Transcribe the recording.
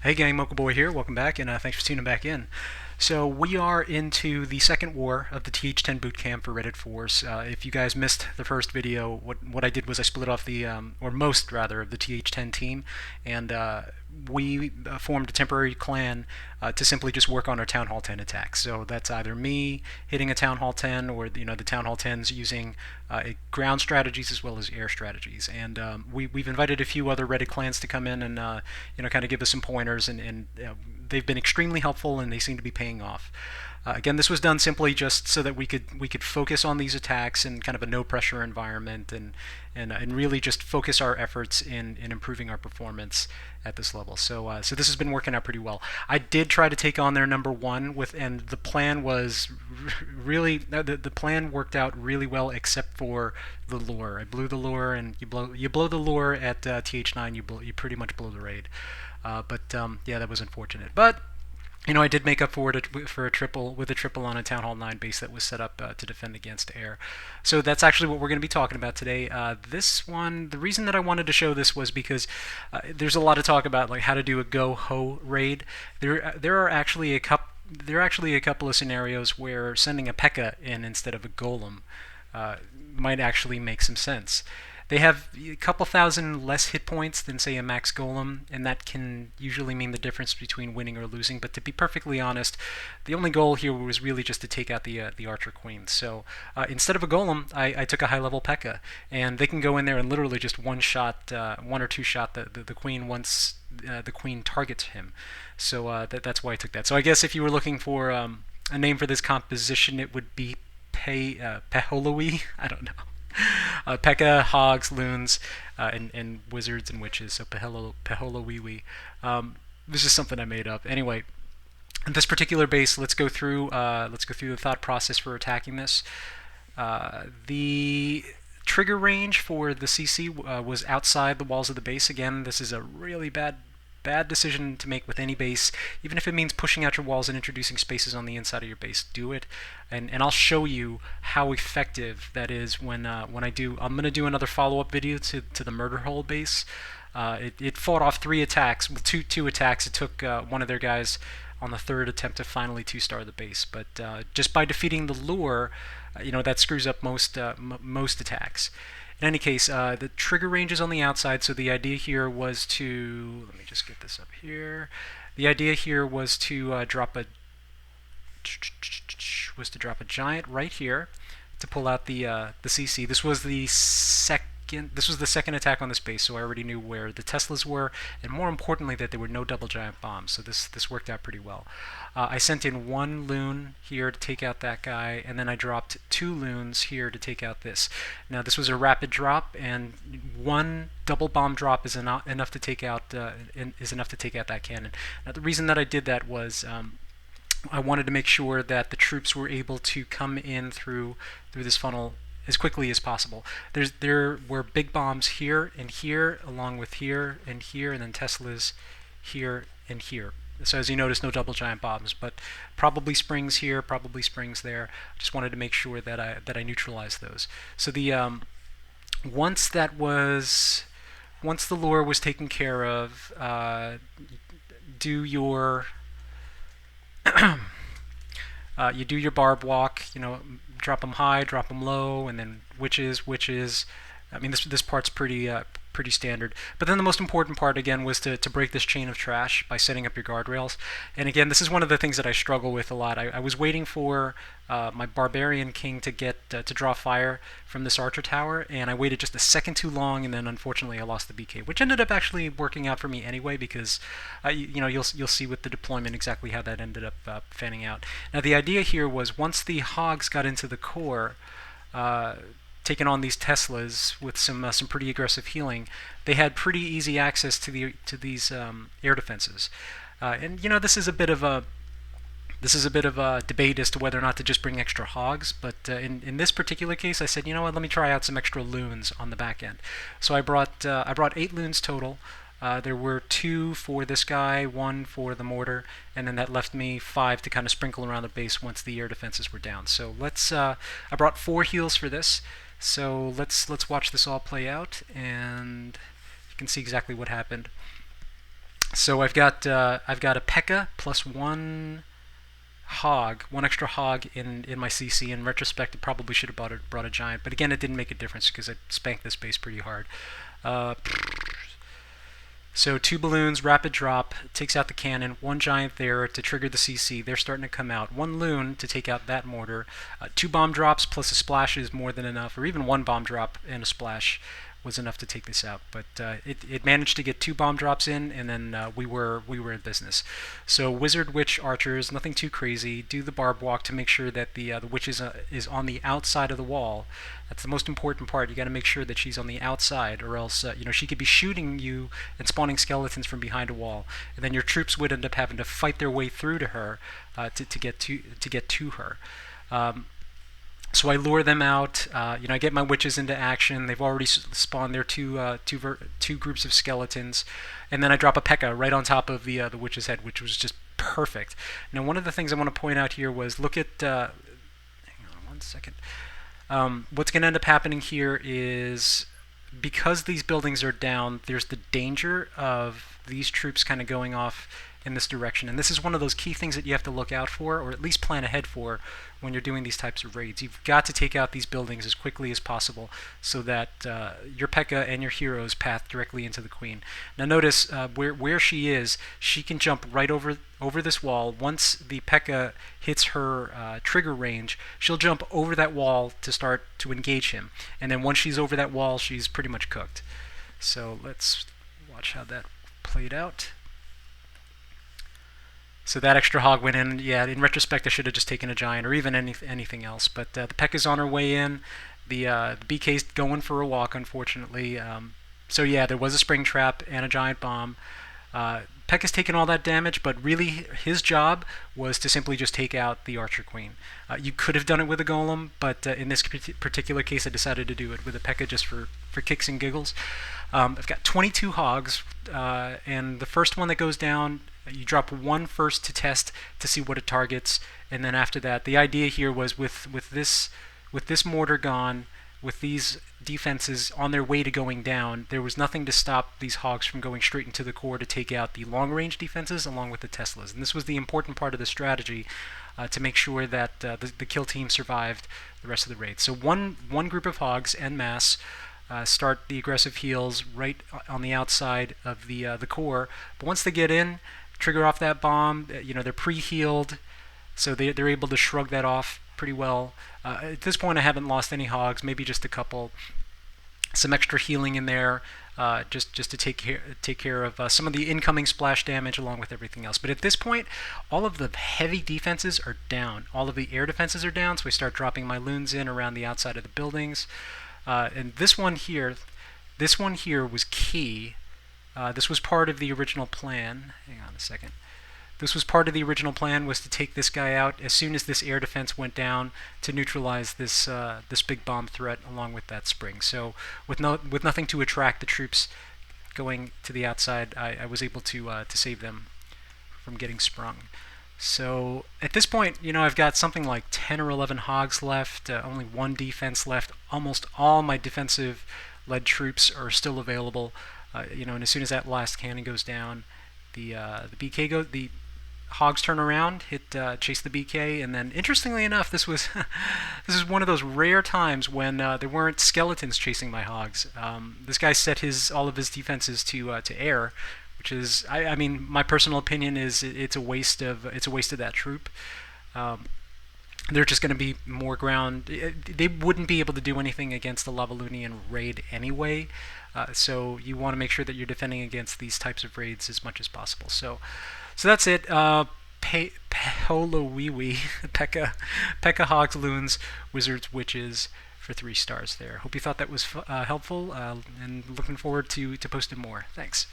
Hey gang, Mocha Boy here. Welcome back, and thanks for tuning back in. So we are into the second war of the TH10 bootcamp for Reddit Force. If you guys missed the first video, what I did was I split off the, or most rather, of the TH10 team, and we formed a temporary clan to simply just work on our Town Hall 10 attacks. So that's either me hitting a Town Hall 10, or the Town Hall 10s using ground strategies as well as air strategies. And we've invited a few other Reddit clans to come in and kind of give us some pointers, and they've been extremely helpful, and they seem to be paying off. Again, this was done simply just so that we could focus on these attacks in kind of a no pressure environment, and really just focus our efforts in improving our performance at this level. So this has been working out pretty well. I did try to take on their number one and the plan was really the plan worked out really well, except for the lure. I blew the lure, and you blow the lure at TH9, you pretty much blow the raid. Yeah, that was unfortunate. But I did make up for it for a triple on a Town Hall 9 base that was set up to defend against air. So that's actually what we're going to be talking about today. This one, the reason that I wanted to show this was because there's a lot of talk about like how to do a go-ho raid. There are actually a couple of scenarios where sending a Pekka in instead of a Golem might actually make some sense. They have a couple thousand less hit points than, say, a max golem, and that can usually mean the difference between winning or losing. But to be perfectly honest, the only goal here was really just to take out the archer queen. So instead of a golem, I took a high-level Pekka, and they can go in there and literally just one or two shot the queen once the queen targets him. So that's why I took that. So I guess if you were looking for a name for this composition, it would be PeHoLoWiWi. I don't know. Pekka, hogs, loons, and wizards and witches. So PeHoLoWiWi. This is something I made up. Anyway, in this particular base, let's go through the thought process for attacking this. The trigger range for the CC was outside the walls of the base. Again, this is a really bad decision to make with any base. Even if it means pushing out your walls and introducing spaces on the inside of your base, do it. And I'll show you how effective that is when I'm going to do another follow-up video to the murder hole base. It fought off three attacks, well, two attacks. It took one of their guys on the third attempt to finally two-star the base. But just by defeating the lure, that screws up most attacks. In any case, the trigger range is on the outside, so the idea here was to, let me just get this up here. The idea here was to drop a giant right here to pull out the CC. This was the second attack on this base, so I already knew where the Teslas were, and more importantly that there were no double giant bombs. So this worked out pretty well. I sent in one loon here to take out that guy, and then I dropped two loons here to take out this. Now this was a rapid drop, and one double bomb drop is enough to take out that cannon. Now the reason that I did that was I wanted to make sure that the troops were able to come in through this funnel as quickly as possible. There were big bombs here and here, along with here, and then Teslas here and here. So as you notice, no double giant bombs, but probably springs here, probably springs there. Just wanted to make sure that I neutralized those. So the once the lure was taken care of, do your you do your barb walk, drop them high, drop them low, and then witches. I mean, this part's pretty standard. But then the most important part, again, was to break this chain of trash by setting up your guardrails. And again, this is one of the things that I struggle with a lot. I was waiting for my barbarian king to get to draw fire from this archer tower, and I waited just a second too long, and then unfortunately I lost the BK, which ended up actually working out for me anyway, because you'll see with the deployment exactly how that ended up fanning out. Now the idea here was once the hogs got into the core, taking on these Teslas with some pretty aggressive healing, they had pretty easy access to these air defenses. And this is a bit of a debate as to whether or not to just bring extra hogs, but in this particular case I said, you know what, let me try out some extra loons on the back end. So I brought 8 loons total. There were 2 for this guy, 1 for the mortar, and then that left me 5 to kind of sprinkle around the base once the air defenses were down. So I brought 4 heals for this. So let's watch this all play out, and you can see exactly what happened. So I've got a Pekka plus one extra hog in my CC. In retrospect, it probably should have brought a giant, but again, it didn't make a difference because I spanked this base pretty hard. Uh, so two balloons, rapid drop, takes out the cannon, one giant there to trigger the CC. They're starting to come out. One loon to take out that mortar. Two bomb drops plus a splash is more than enough, or even one bomb drop and a splash was enough to take this out. But it managed to get two bomb drops in, and then we were in business. So wizard, witch, archers, nothing too crazy. Do the barb walk to make sure that the witch is on the outside of the wall. That's the most important part. You got to make sure that she's on the outside, or else she could be shooting you and spawning skeletons from behind a wall, and then your troops would end up having to fight their way through to her to get to her. So I lure them out. I get my witches into action. They've already spawned their two groups of skeletons, and then I drop a Pekka right on top of the witch's head, which was just perfect. Now, one of the things I want to point out here was look at. Hang on one second. What's going to end up happening here is because these buildings are down, there's the danger of these troops kind of going off in this direction. And this is one of those key things that you have to look out for, or at least plan ahead for, when you're doing these types of raids. You've got to take out these buildings as quickly as possible so that your Pekka and your heroes path directly into the queen. Now notice where she is, she can jump right over this wall. Once the Pekka hits her trigger range, she'll jump over that wall to start to engage him. And then once she's over that wall, she's pretty much cooked. So let's watch how that played out. So that extra hog went in. Yeah, in retrospect, I should have just taken a giant or even anything else. But the Pekka's on her way in. The BK's going for a walk, unfortunately. So yeah, there was a spring trap and a giant bomb. Pekka's taken all that damage, but really his job was to simply just take out the Archer Queen. You could have done it with a Golem, but in this particular case, I decided to do it with a Pekka just for kicks and giggles. I've got 22 hogs, and the first one that goes down, you drop one first to test to see what it targets, and then after that, the idea here was with this mortar gone, with these defenses on their way to going down, there was nothing to stop these hogs from going straight into the core to take out the long-range defenses along with the Teslas. And this was the important part of the strategy to make sure that the kill team survived the rest of the raid. So one group of hogs en masse start the aggressive heals right on the outside of the core, but once they get in, trigger off that bomb, they're pre-healed, so they're able to shrug that off pretty well. At this point, I haven't lost any hogs, maybe just a couple. Some extra healing in there, just to take care of some of the incoming splash damage along with everything else. But at this point, all of the heavy defenses are down. All of the air defenses are down, so I start dropping my loons in around the outside of the buildings. And this one here was key. This was part of the original plan. Hang on a second. This was part of the original plan, was to take this guy out as soon as this air defense went down to neutralize this big bomb threat along with that spring. So with nothing to attract the troops going to the outside, I was able to save them from getting sprung. So at this point, I've got something like 10 or 11 hogs left, only one defense left. Almost all my defensive-led troops are still available. And as soon as that last cannon goes down, the hogs turn around, chase the BK, and then interestingly enough, this is one of those rare times when there weren't skeletons chasing my hogs. This guy set all of his defenses to air, which is, I mean, my personal opinion is it's a waste of that troop. They're just going to be more ground. They wouldn't be able to do anything against the Lavalunian raid anyway. So you want to make sure that you're defending against these types of raids as much as possible. So that's it. PeHoLoWiWi, Pekka, Hogs, Loons, Wizards, Witches for 3 stars there. Hope you thought that was helpful, and looking forward to posting more. Thanks.